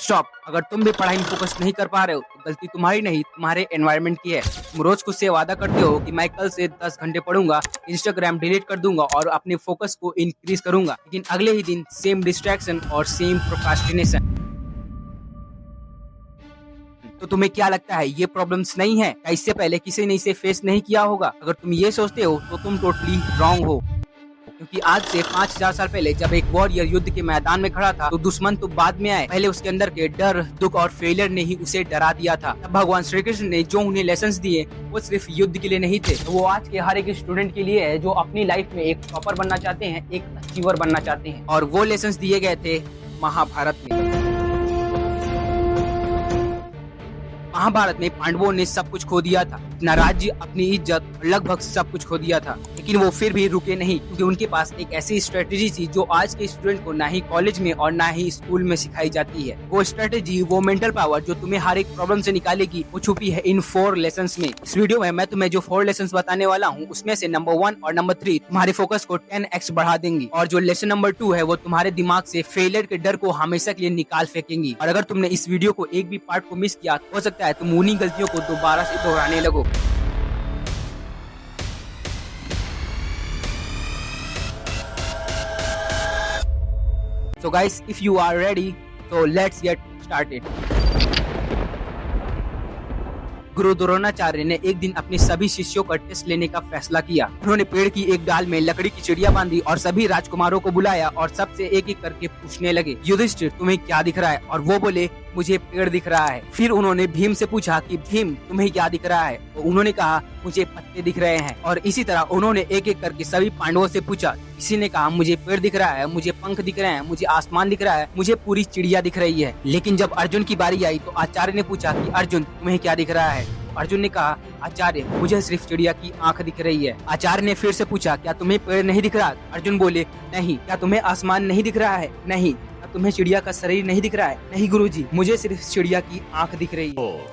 Stop. अगर तुम भी पढ़ाई में फोकस नहीं कर पा रहे हो तो गलती तुम्हारी नहीं, तुम्हारे एनवायरनमेंट की है। तुम रोज खुद से वादा करते हो कि मैं कल से 10 घंटे पढ़ूंगा, इंस्टाग्राम डिलीट कर दूंगा और अपने फोकस को इंक्रीज करूंगा, लेकिन अगले ही दिन सेम डिस्ट्रैक्शन और सेम प्रोक्रास्टिनेशन। तो तुम्हें क्या लगता है ये प्रॉब्लम्स नहीं है? क्या इससे पहले किसी ने इसे फेस नहीं किया होगा? अगर तुम ये सोचते हो तो तुम टोटली रॉन्ग हो, क्योंकि आज से 5000 साल पहले जब एक वॉरियर युद्ध के मैदान में खड़ा था तो दुश्मन तो बाद में आए, पहले उसके अंदर के डर, दुख और फेलियर ने ही उसे डरा दिया था। तब भगवान श्री कृष्ण ने जो उन्हें लेसन्स दिए वो सिर्फ युद्ध के लिए नहीं थे, तो वो आज के हर एक स्टूडेंट के लिए है जो अपनी लाइफ में एक टॉपर बनना चाहते हैं, एक अचीवर बनना चाहते हैं। और वो लेसन्स दिए गए थे महाभारत में। महाभारत में पांडवों ने सब कुछ खो दिया था, अपना राज्य, अपनी इज्जत, लगभग सब कुछ खो दिया था, लेकिन वो फिर भी रुके नहीं, क्योंकि उनके पास एक ऐसी स्ट्रेटेजी थी जो आज के स्टूडेंट को ना ही कॉलेज में और ना ही स्कूल में सिखाई जाती है। वो स्ट्रेटेजी, वो मेंटल पावर जो तुम्हें हर एक प्रॉब्लम से निकालेगी, वो छुपी है इन 4 लेसन्स में। इस वीडियो में मैं तुम्हें जो 4 लेसन्स बताने वाला हूँ उसमें से नंबर 1 और नंबर 3 तुम्हारे फोकस को 10x बढ़ा देंगी, और जो लेसन नंबर 2 है वो तुम्हारे दिमाग से फेलियर के डर को हमेशा के लिए निकाल फेंकेंगी। और अगर तुमने इस वीडियो को एक भी पार्ट को मिस किया हो सकता है तुम उन्हीं गलतियों को दोबारा से दोहराने लगो। So guys, if you are ready, so let's get started. गुरु द्रोणाचार्य ने एक दिन अपने सभी शिष्यों का टेस्ट लेने का फैसला किया। उन्होंने पेड़ की एक डाल में लकड़ी की चिड़िया बांधी और सभी राजकुमारों को बुलाया और सबसे एक एक करके पूछने लगे, युधिष्ठिर तुम्हें क्या दिख रहा है? और वो बोले, मुझे पेड़ दिख रहा है। फिर उन्होंने भीम से पूछा कि भीम तुम्हें क्या दिख रहा है? तो उन्होंने कहा, मुझे पत्ते दिख रहे हैं। और इसी तरह उन्होंने एक एक करके सभी पांडवों से पूछा। किसी ने कहा, मुझे पेड़ दिख रहा है, मुझे पंख दिख रहे हैं, मुझे आसमान दिख रहा है, मुझे पूरी चिड़िया दिख रही है। लेकिन जब अर्जुन की बारी आई तो आचार्य ने पूछा कि अर्जुन तुम्हें क्या दिख रहा है? अर्जुन ने कहा, आचार्य मुझे सिर्फ चिड़िया की आंख दिख रही है। आचार्य ने फिर से पूछा, क्या तुम्हें पेड़ नहीं दिख रहा? अर्जुन बोले, नहीं। क्या तुम्हें आसमान नहीं दिख रहा है? नहीं। क्या तुम्हें चिड़िया का शरीर नहीं दिख रहा है? नहीं गुरुजी, मुझे सिर्फ चिड़िया की आंख दिख रही है।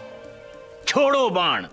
छोड़ो बाण।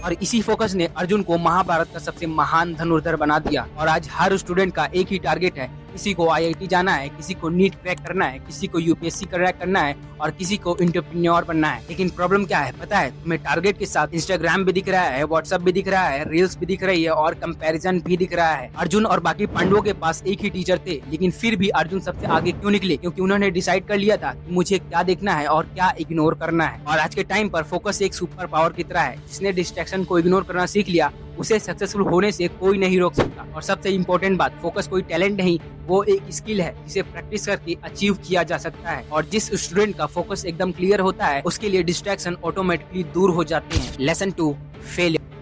और इसी फोकस ने अर्जुन को महाभारत का सबसे महान धनुर्धर बना दिया। और आज हर स्टूडेंट का एक ही टारगेट है, किसी को आईआईटी जाना है, किसी को नीट क्रैक करना है, किसी को यूपीएससी क्रैक करना है और किसी को एंटरप्रेन्योर बनना है। लेकिन प्रॉब्लम क्या है पता है? तुम्हें टारगेट के साथ इंस्टाग्राम भी दिख रहा है, व्हाट्सएप भी दिख रहा है, रील्स भी दिख रही है और कंपैरिजन भी दिख रहा है। अर्जुन और बाकी पांडवों के पास एक ही टीचर थे, लेकिन फिर भी अर्जुन सबसे आगे क्यों निकले? क्योंकि उन्होंने डिसाइड कर लिया था कि मुझे क्या देखना है और क्या इग्नोर करना है। और आज के टाइम पर फोकस एक सुपर पावर की तरह है। जिसने डिस्ट्रैक्शन को इग्नोर करना सीख लिया उसे सक्सेसफुल होने से कोई नहीं रोक सकता। और सबसे इम्पोर्टेंट बात, फोकस कोई टैलेंट नहीं, वो एक स्किल है जिसे प्रैक्टिस करके अचीव किया जा सकता है। और जिस स्टूडेंट का फोकस एकदम क्लियर होता है उसके लिए डिस्ट्रैक्शन ऑटोमेटिकली दूर हो जाते हैं। Lesson 2, failure.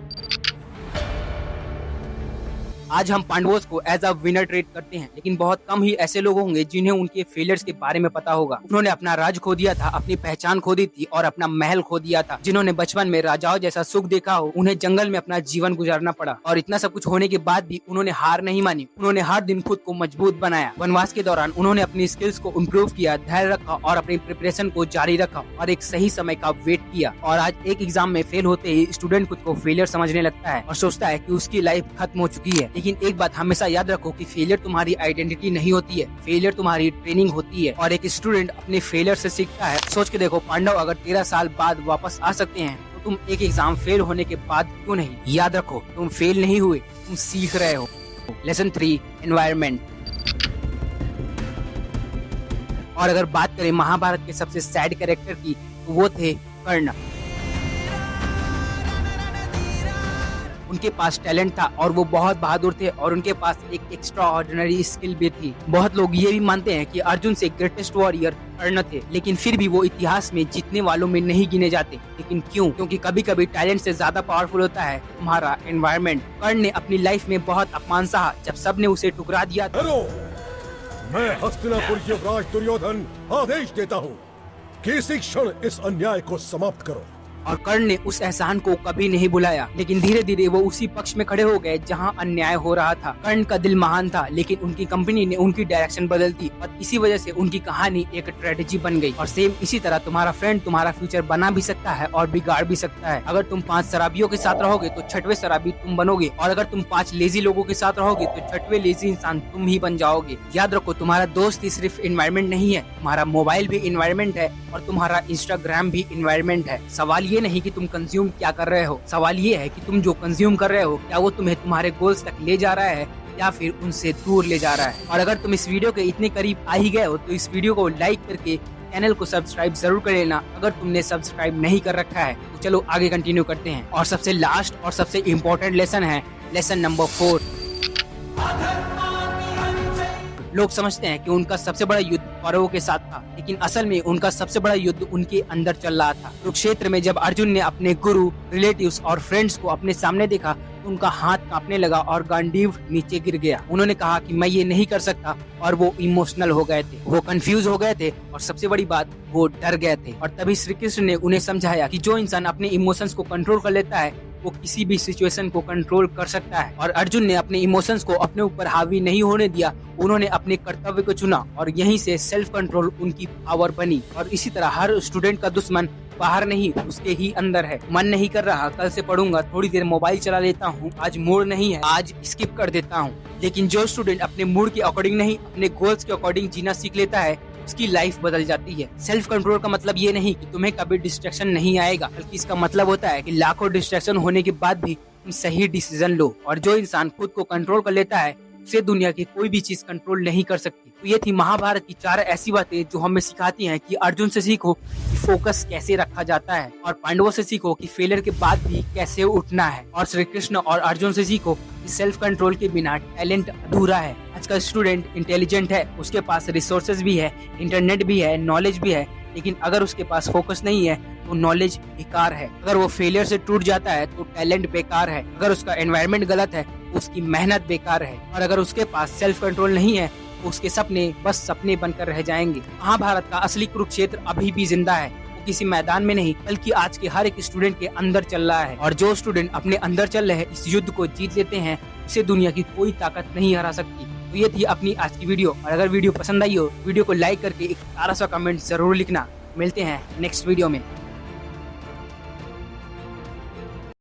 आज हम पांडवों को एज अ विनर ट्रीट करते हैं, लेकिन बहुत कम ही ऐसे लोग होंगे जिन्हें उनके फेलियर्स के बारे में पता होगा। उन्होंने अपना राज खो दिया था, अपनी पहचान खो दी थी और अपना महल खो दिया था। जिन्होंने बचपन में राजाओं जैसा सुख देखा हो, उन्हें जंगल में अपना जीवन गुजारना पड़ा। और इतना सब कुछ होने के बाद भी उन्होंने हार नहीं मानी। उन्होंने हर दिन खुद को मजबूत बनाया। वनवास के दौरान उन्होंने अपनी स्किल्स को इम्प्रूव किया, धैर्य रखा और अपनी प्रिपरेशन को जारी रखा और एक सही समय का वेट किया। और आज एक एग्जाम में फेल होते ही स्टूडेंट खुद को फेलियर समझने लगता है और सोचता है कि उसकी लाइफ खत्म हो चुकी है। लेकिन एक बात हमेशा याद रखो कि फेलियर तुम्हारी आइडेंटिटी नहीं होती है, फेलियर तुम्हारी ट्रेनिंग होती है। और एक स्टूडेंट अपने फेलियर से सीखता है। सोच के देखो, पांडव अगर 13 साल बाद वापस आ सकते हैं तो तुम एक एग्जाम फेल होने के बाद क्यों नहीं? याद रखो, तुम फेल नहीं हुए, तुम सीख रहे हो। Lesson 3, environment. और अगर बात करें महाभारत के सबसे सैड कैरेक्टर की तो वो थे कर्ण। उनके पास टैलेंट था और वो बहुत बहादुर थे और उनके पास एक एक्स्ट्रा ऑर्डिनरी स्किल भी थी। बहुत लोग ये भी मानते हैं कि अर्जुन से ग्रेटेस्ट वॉरियर कर्ण थे, लेकिन फिर भी वो इतिहास में जीतने वालों में नहीं गिने जाते। लेकिन क्यों? क्योंकि कभी कभी टैलेंट से ज्यादा पावरफुल होता है तुम्हारा एनवायरनमेंट। कर्ण ने अपनी लाइफ में बहुत अपमान सहा जब सबने उसे ठुकरा दिया। मैं हस्तिनापुर युवराज दुर्योधन आदेश देता हूँ कि इसी क्षण इस अन्याय को समाप्त करो। और कर्ण ने उस एहसान को कभी नहीं भुलाया, लेकिन धीरे धीरे वो उसी पक्ष में खड़े हो गए जहाँ अन्याय हो रहा था। कर्ण का दिल महान था, लेकिन उनकी कंपनी ने उनकी डायरेक्शन बदल दी और इसी वजह से उनकी कहानी एक ट्रेजेडी बन गई। और सेम इसी तरह तुम्हारा फ्रेंड तुम्हारा फ्यूचर बना भी सकता है और बिगाड़ भी सकता है। अगर तुम 5 शराबियों के साथ रहोगे तो 6वें शराबी तुम बनोगे, और अगर तुम 5 लेजी लोगों के साथ रहोगे तो 6वें लेजी इंसान तुम ही बन जाओगे। याद रखो, तुम्हारा दोस्त ही सिर्फ एनवायरनमेंट नहीं है, तुम्हारा मोबाइल भी एनवायरनमेंट है और तुम्हारा इंस्टाग्राम भी एनवायरनमेंट है। सवाल ये नहीं कि तुम कंज्यूम क्या कर रहे हो, सवाल ये है कि तुम जो कंज्यूम कर रहे हो क्या वो तुम्हें तुम्हारे गोल्स तक ले जा रहा है या फिर उनसे दूर ले जा रहा है। और अगर तुम इस वीडियो के इतने करीब आ ही गए हो तो इस वीडियो को लाइक करके चैनल को सब्सक्राइब जरूर कर लेना अगर तुमने सब्सक्राइब नहीं कर रखा है। तो चलो आगे कंटिन्यू करते हैं। और सबसे लास्ट और सबसे इम्पोर्टेंट लेसन है लेसन नंबर 4। लोग समझते हैं कि उनका सबसे बड़ा युद्ध कौरवों के साथ था, लेकिन असल में उनका सबसे बड़ा युद्ध उनके अंदर चल रहा था। कुरुक्षेत्र में जब अर्जुन ने अपने गुरु, रिलेटिव्स और फ्रेंड्स को अपने सामने देखा तो उनका हाथ कांपने लगा और गांडीव नीचे गिर गया। उन्होंने कहा कि मैं ये नहीं कर सकता, और वो इमोशनल हो गए थे, वो कंफ्यूज हो गए थे, और सबसे बड़ी बात वो डर गए थे। और तभी श्री कृष्ण ने उन्हें समझाया कि जो इंसान अपने इमोशंस को कंट्रोल कर लेता है वो किसी भी सिचुएशन को कंट्रोल कर सकता है। और अर्जुन ने अपने इमोशंस को अपने ऊपर हावी नहीं होने दिया, उन्होंने अपने कर्तव्य को चुना और यहीं से सेल्फ कंट्रोल उनकी पावर बनी। और इसी तरह हर स्टूडेंट का दुश्मन बाहर नहीं उसके ही अंदर है। मन नहीं कर रहा, कल से पढ़ूंगा, थोड़ी देर मोबाइल चला लेता हूँ, आज मूड नहीं है, आज स्किप कर देता हूँ। लेकिन जो स्टूडेंट अपने मूड के अकॉर्डिंग नहीं अपने गोल्स के अकॉर्डिंग जीना सीख लेता है उसकी लाइफ बदल जाती है। सेल्फ कंट्रोल का मतलब ये नहीं कि तुम्हें कभी डिस्ट्रैक्शन नहीं आएगा, बल्कि इसका मतलब होता है कि लाखों डिस्ट्रैक्शन होने के बाद भी तुम सही डिसीजन लो। और जो इंसान खुद को कंट्रोल कर लेता है उसे दुनिया की कोई भी चीज कंट्रोल नहीं कर सकती। तो ये थी महाभारत की 4 ऐसी बातें जो हमें सिखाती हैं कि अर्जुन से सीखो कि फोकस कैसे रखा जाता है, और पांडवों से सीखो कि फेलियर के बाद भी कैसे उठना है, और श्री कृष्ण और अर्जुन से सीखो कि सेल्फ कंट्रोल के बिना टैलेंट अधूरा है। आज का स्टूडेंट इंटेलिजेंट है, उसके पास रिसोर्सेज भी है, इंटरनेट भी है, नॉलेज भी है, लेकिन अगर उसके पास फोकस नहीं है तो नॉलेज बेकार है। अगर वो फेलियर से टूट जाता है तो टैलेंट बेकार है। अगर उसका एनवायरनमेंट गलत है तो उसकी मेहनत बेकार है। और अगर उसके पास सेल्फ कंट्रोल नहीं है तो उसके सपने बस सपने बनकर रह जाएंगे। महाभारत का असली कुरुक्षेत्र अभी भी जिंदा है, वो किसी मैदान में नहीं बल्कि आज के हर एक स्टूडेंट के अंदर चल रहा है। और जो स्टूडेंट अपने अंदर चल रहे इस युद्ध को जीत लेते हैं उसे दुनिया की कोई ताकत नहीं हरा सकती। तो ये थी अपनी आज की वीडियो, और अगर वीडियो पसंद आई हो वीडियो को लाइक करके एक प्यारा सा कमेंट जरूर लिखना। मिलते हैं नेक्स्ट वीडियो में।